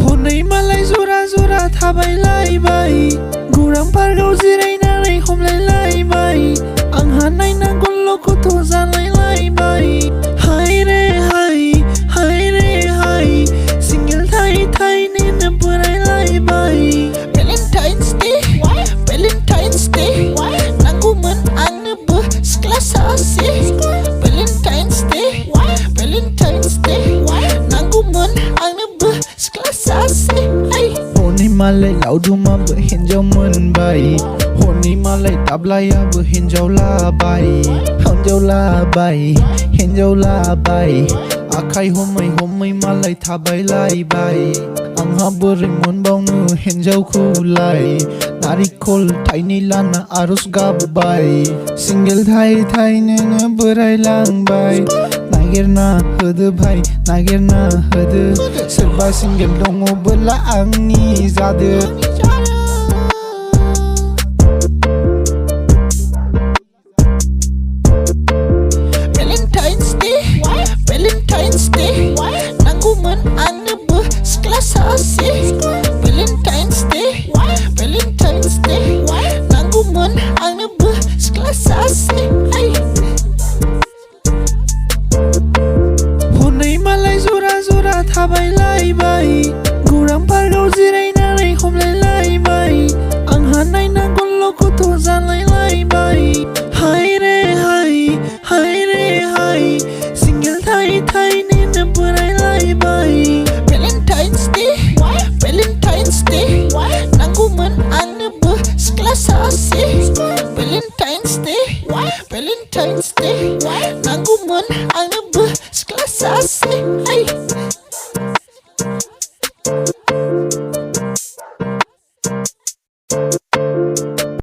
हनै मालाय जरा जरा थाबायलायबाय गौरां पार्कआव जिरायनानै हमलायलायबाय आंहा नायनांगौल' गथ' जालायलायबाय हाय रे हाय हाय रे हाय सिंगेल थायै थायैनो बोरायलायबाय भेलेन्टाइन्स डे भेलेन्टाइन्स डे नांगौमोन आंनोबो सिख्ला सासे भेलेन्टाइन्स डे भेलेन्टाइन्स डे नांगौमोन आंनोबो सिख्ला सासे हनै मालाय लावदुमाबो हिन्जाव मोनबाय हनै मालाय दाब्लायाबो हिन्जाव लाबाय हिन्जाव लाबाय आखाइ हमै हमै मालाय थाबायलायबाय आंहा बोरै मोनबावनो हिन्जावखौलाय नारिखल थाइनै लाना आरज गाबबाय सिंगेल थायै थायैनो बोरायलांबाय नागिरना होदो भाइ नागिरना होदो सोरबा सिंगेल दङबोला आंनि जादो भेलेन्टाइन्स डे नांगौमोन आंनोबो सिख्ला सासे भेलेन्टाइन्स डे नांगौमोन आंनोबो सिख्ला सासे हनै मालाय जरा जरा थाबायलायबाय गौरां पार्कआव जिरायनानै हमलायलायबाय आंहा नायनांगौल' गथ' जालायलायबाय हाय रे हाय हाय रे हाय सिंगेल थायै थायैनो बोरायलायबाय भेलेन्टाइन्स डे नांगौमोन आंनोबो सिख्ला सासे भेलेन्टाइन्स डे नांगौमोन आंनोबो सिख्ला सासे